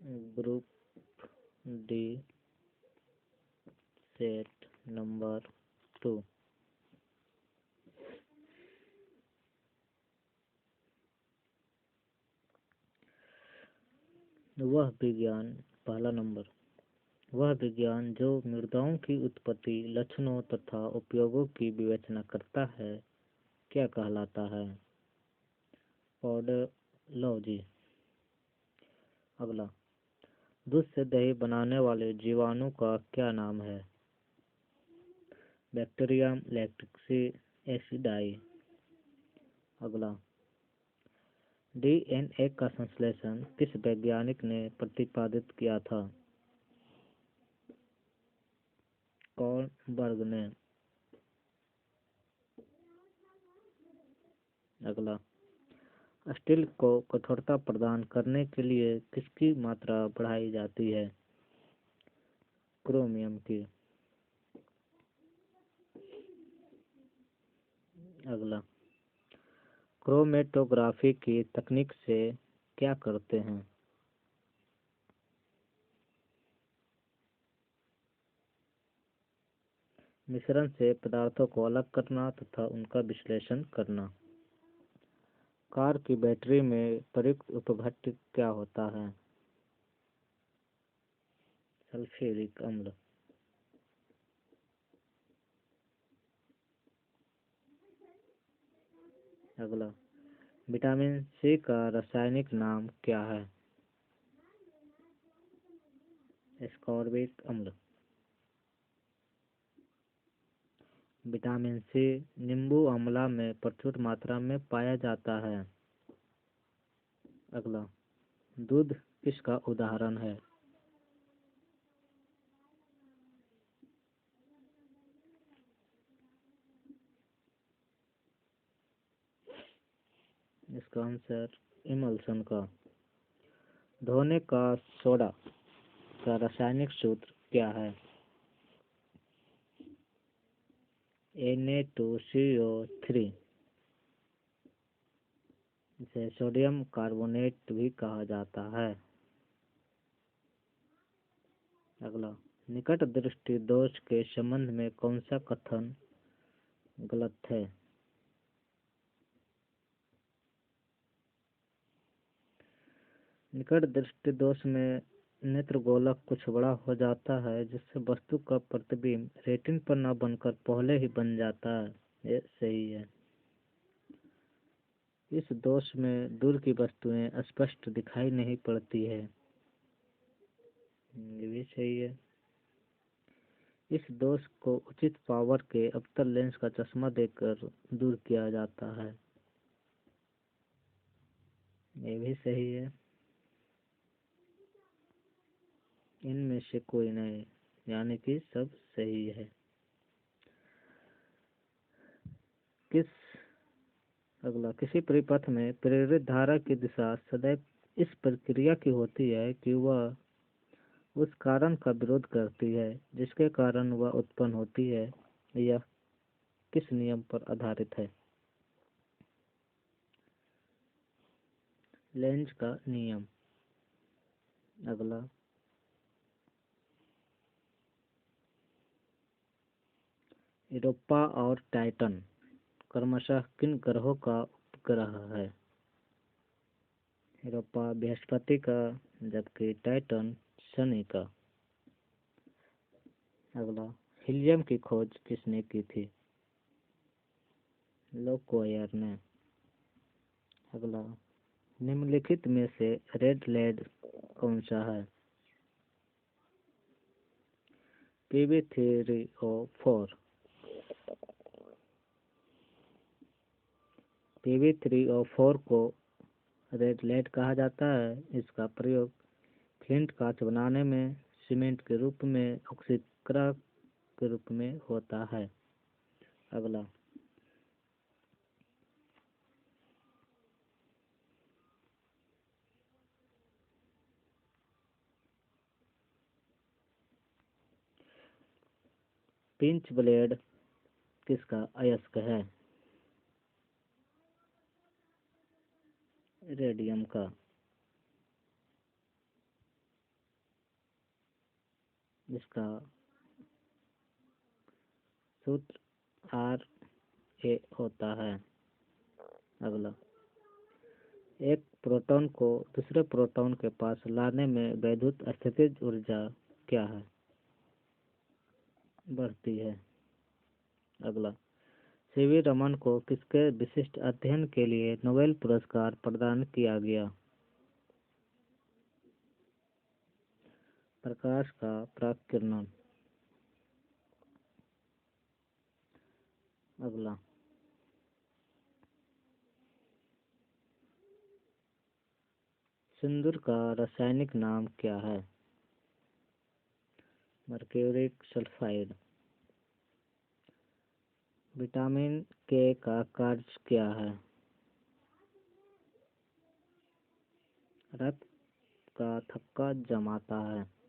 Group D set number 2। वह विज्ञान पहला नंबर वह विज्ञान जो मृदाओं की उत्पत्ति, लक्षणों तथा उपयोगों की विवेचना करता है क्या कहलाता है? पॉडोलॉजी। अगला, दूध से दही बनाने वाले जीवाणु का क्या नाम है? Bacterium lactic acidi. अगला, डीएनए का संश्लेषण किस वैज्ञानिक ने प्रतिपादित किया था? कॉर्नबर्ग ने। अगला, स्टील को कठोरता प्रदान करने के लिए किसकी मात्रा बढ़ाई जाती है? क्रोमियम की। अगला, क्रोमेटोग्राफी की तकनीक से क्या करते हैं? मिश्रण से पदार्थों को अलग करना तथा उनका विश्लेषण करना। कार की बैटरी में प्रयुक्त उपघटक क्या होता है? सल्फ्यूरिक अम्ल। अगला, विटामिन सी का रासायनिक नाम क्या है? एस्कॉर्बिक अम्ल। विटामिन सी नींबू अम्ला में प्रचुर मात्रा में पाया जाता है। अगला, दूध किसका उदाहरण है? इसका आंसर इमल्सन का। धोने का सोडा का रासायनिक सूत्र क्या है? Na2CO3। इसे सोडियम कार्बोनेट भी कहा जाता है। अगला, निकट दृष्टि दोष के संबंध में कौन सा कथन गलत है? निकट दृष्टि दोष में नेत्रगोलक कुछ बड़ा हो जाता है जिससे वस्तु का प्रतिबिंब रेटिन पर न बनकर पहले ही बन जाता है। ये सही है। इस दोष में दूर की वस्तुएं स्पष्ट दिखाई नहीं पड़ती है। ये भी सही है। इस दोष को उचित पावर के अवतल लेंस का चश्मा देकर दूर किया जाता है। ये भी सही है। इनमें से कोई नहीं, यानी कि सब सही है। अगला, किसी परिपथ में प्रेरित धारा की दिशा सदैव इस प्रक्रिया की होती है कि वह उस कारण का विरोध करती है जिसके कारण वह उत्पन्न होती है। यह किस नियम पर आधारित है? लेंज का नियम। अगला, यूरोपा और टाइटन क्रमशः किन ग्रहों का उपग्रह है? यूरोपा बृहस्पति का जबकि टाइटन शनि का। अगला, हीलियम की खोज किसने की थी? लोकवायर ने। अगला, निम्नलिखित में से रेड लेड कौन सा है? Pb3O4। Pb3O4 को रेड लेड कहा जाता है। इसका प्रयोग फ्लिंट कांच बनाने में, सीमेंट के रूप में, ऑक्सीकरण के रूप में होता है। अगला, पिंच ब्लेड किसका अयस्क है? रेडियम का। जिसका सूत्र Ra होता है। अगला, एक प्रोटॉन को दूसरे प्रोटॉन के पास लाने में वैद्युत स्थितिज ऊर्जा क्या है? बढ़ती है। अगला, सीवी रमन को किसके विशिष्ट अध्ययन के लिए नोबेल पुरस्कार प्रदान किया गया? प्रकाश का पराकिरण। अगला, सिंदूर का रासायनिक नाम क्या है? Mercuric sulphide. विटामिन के का कार्य क्या है? रक्त का थक्का जमाता है।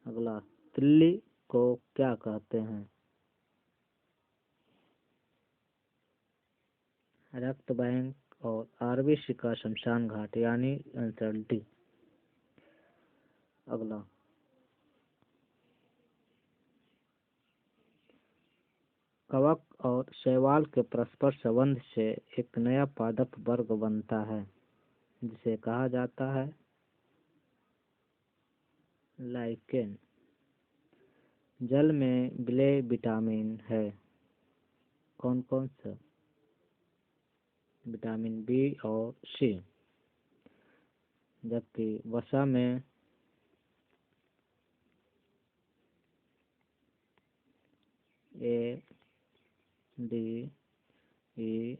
अगला, तिल्ली को क्या कहते हैं? रक्त बैंक और आरबीसी का शमशान घाट यानी एनएसडी। अगला, कवक और शैवाल के परस्पर संबंध से एक नया पादप वर्ग बनता है जिसे कहा जाता है लाइकेन। जल में विलेय विटामिन है। कौन कौन सा? विटामिन बी और सी। जबकि वसा में ए, डी, ई,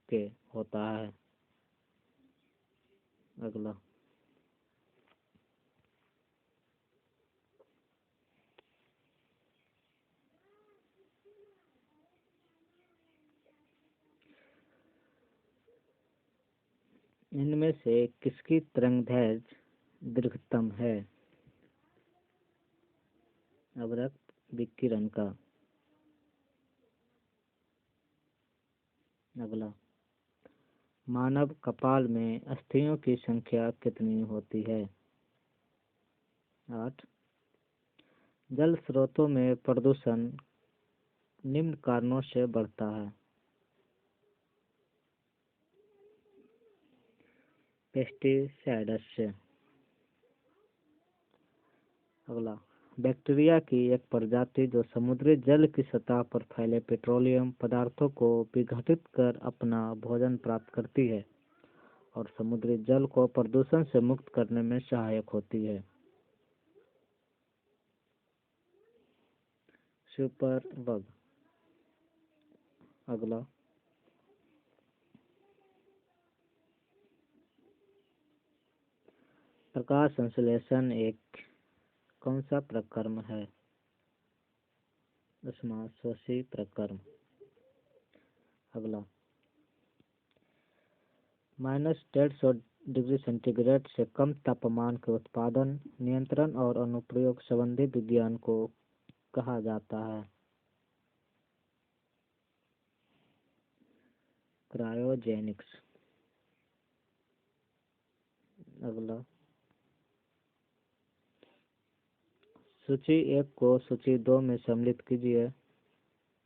के होता है। अगला, इनमें से किसकी तरंगदैर्घ्य दीर्घतम है? अवरक्त विकिरण का। अगला, मानव कपाल में अस्थियों की संख्या कितनी होती है? 8। जल स्रोतों में प्रदूषण निम्न कारणों से बढ़ता है। पेस्टिसाइड्स से। अगला, बैक्टीरिया की एक प्रजाति जो समुद्री जल की सतह पर फैले पेट्रोलियम पदार्थों को विघटित कर अपना भोजन प्राप्त करती है और समुद्री जल को प्रदूषण से मुक्त करने में सहायक होती है। Super bug. अगला, प्रकाश संश्लेषण एक कौन सा प्रक्रम है? ऊष्माशोषी प्रक्रम। अगला, -150 डिग्री सेंटीग्रेड से कम तापमान के उत्पादन, नियंत्रण और अनुप्रयोग संबंधी विज्ञान को कहा जाता है क्रायोजेनिक्स। अगला, सूची 1 को सूची 2 में सम्मिलित कीजिए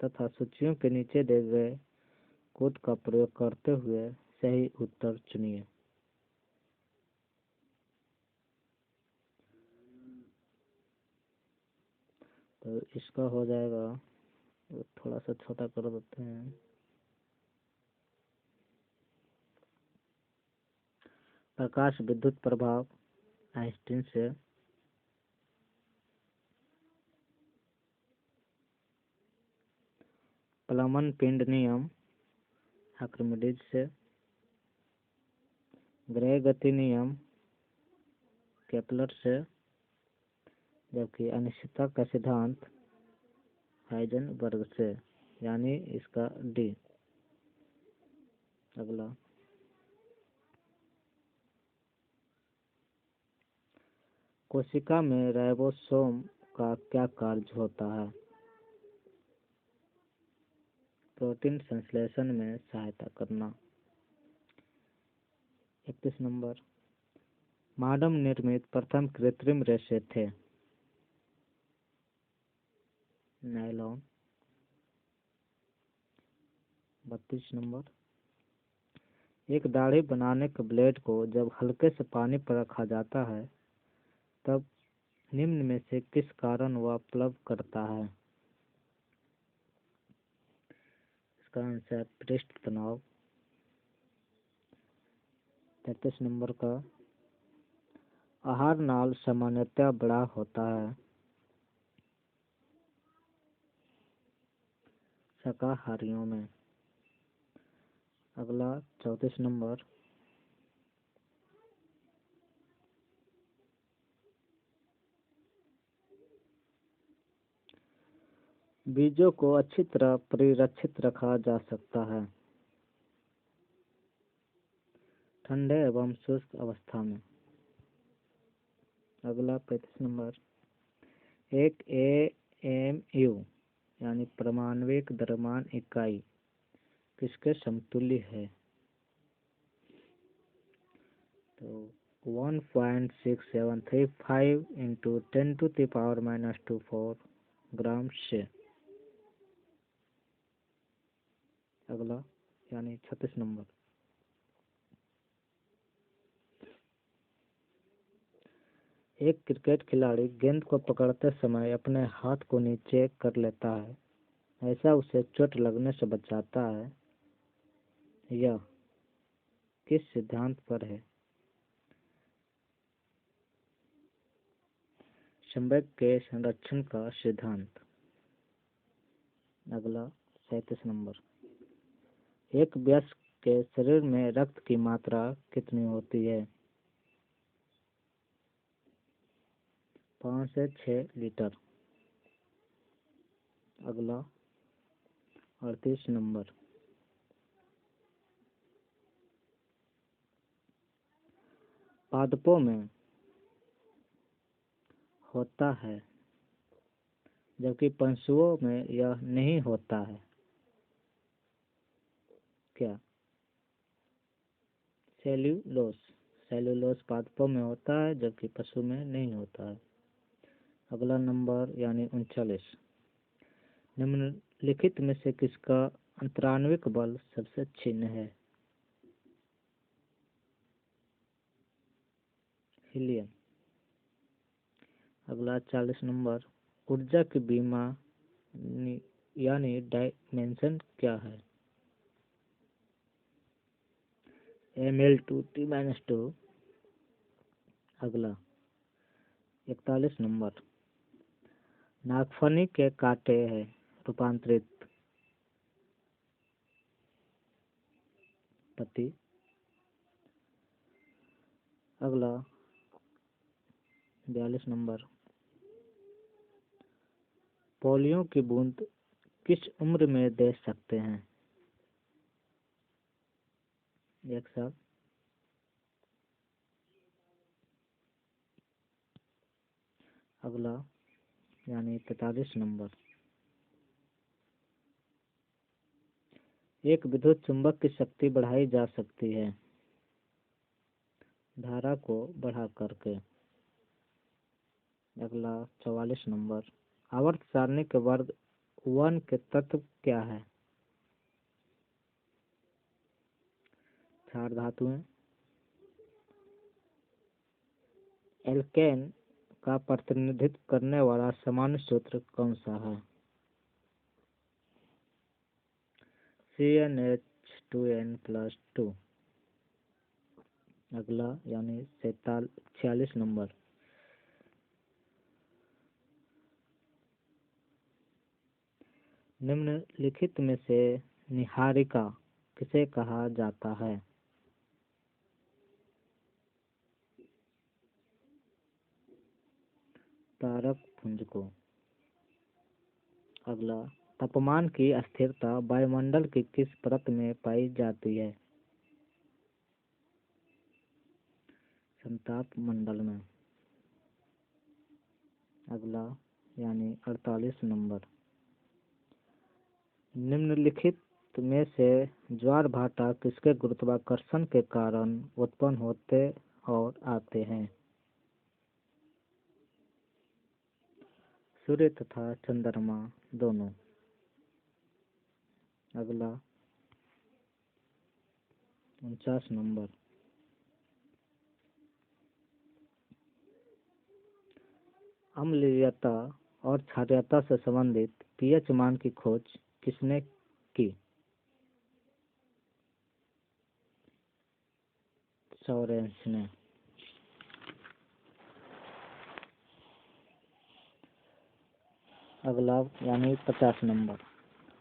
तथा सूचियों के नीचे दिए गए कोड का प्रयोग करते हुए सही उत्तर चुनिए। तो इसका हो जाएगा, थोड़ा सा छोटा कर देते हैं। प्रकाश विद्युत प्रभाव आइंस्टीन से। प्लमन पिंड नियम आर्किमिडीज से। ग्रह गति नियम केपलर से। जबकि अनिश्चितता का सिद्धांत हाइजेनबर्ग से, यानी इसका डी। अगला, कोशिका में राइबोसोम का क्या कार्य होता है? प्रोटीन संश्लेषण में सहायता करना। 31 नंबर, मानव निर्मित प्रथम कृत्रिम रेशे थे। नायलॉन। 32 नंबर, एक दाढ़ी बनाने के ब्लेड को जब हल्के से पानी पर रखा जाता है तब निम्न में से किस कारण वह प्लव करता है? इसका आंसर है पृष्ठ तनाव। 33 नंबर का, आहार नाल सामान्यतः बड़ा होता है शाकाहारियों में। अगला 34 नंबर, बीजों को अच्छी तरह परिरक्षित रखा जा सकता है ठंडे एवं शुष्क अवस्था में। अगला 35 नंबर, एक एएमयू यानी परमाणविक द्रव्यमान इकाई किसके समतुल्य है? तो 1.6735 इंटू 10⁻⁻24 ग्राम से। अगला यानी 36 नंबर, एक क्रिकेट खिलाड़ी गेंद को पकड़ते समय अपने हाथ को नीचे कर लेता है, ऐसा उसे चोट लगने से बचाता है। यह किस सिद्धांत पर है? संवेग के संरक्षण का सिद्धांत। अगला 37 नंबर, एक वयस्क के शरीर में रक्त की मात्रा कितनी होती है? 5 से 6 लीटर। अगला 38 नंबर, पादपों में होता है जबकि पशुओं में यह नहीं होता है, क्या? सेल्यूलोस। सेल्यूलोस पादपों में होता है जबकि पशु में नहीं होता है। अगला नंबर यानी 39, निम्नलिखित में से किसका अंतराण्विक बल सबसे क्षीण है? हीलियम। अगला 40 नंबर, ऊर्जा की बीमा यानी डायमेंशन क्या है? ml/t-2। अगला 41 नंबर, नागफनी के कांटे है रूपांतरित पति। अगला 42 नंबर, पोलियो की बूंद किस उम्र में दे सकते हैं? 1 साल। अगला यानी 43 नंबर, एक विद्युत चुंबक की शक्ति बढ़ाई जा सकती है धारा को बढ़ा करके। अगला 44 नंबर, आवर्त सारणी के वर्ग 1 के तत्व क्या है? 4 धातुएं। एल्केन का प्रतिनिधित्व करने वाला सामान्य सूत्र कौन सा है? CnH2n+2। अगला यानी 46 नंबर, निम्नलिखित में से निहारिका किसे कहा जाता है? तारक पुंज को। अगला, तापमान की स्थिरता वायुमंडल की किस परत में पाई जाती है? संताप मंडल में। अगला यानी 48 नंबर, निम्नलिखित में से ज्वार भाटा किसके गुरुत्वाकर्षण के कारण उत्पन्न होते और आते हैं? सूर्य तथा चंद्रमा दोनों। अगला 49 नंबर, अम्लीयता और क्षारीयता से संबंधित पीएच मान की खोज किसने की? सोरेंस ने। अगला यानी 50 नंबर,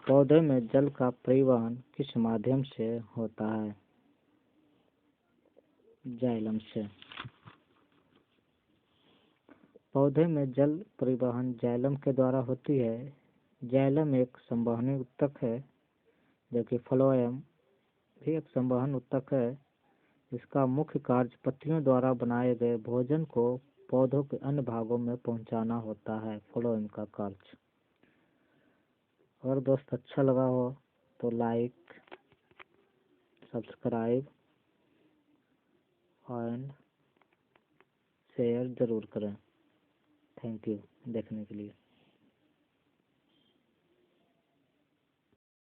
पौधे में जल का परिवहन किस माध्यम से होता है? जाइलम से। पौधे में जल परिवहन जाइलम के द्वारा होती है। जाइलम एक संवहनी ऊतक है, जबकि फ्लोएम भी एक संवहन ऊतक है। इसका मुख्य कार्य पत्तियों द्वारा बनाए गए भोजन को पौधों के अन्य भागों में पहुंचाना होता है, फ्लोएम का कार्य। अगर दोस्त अच्छा लगा हो तो लाइक, सब्सक्राइब एंड शेयर ज़रूर करें। थैंक यू देखने के लिए।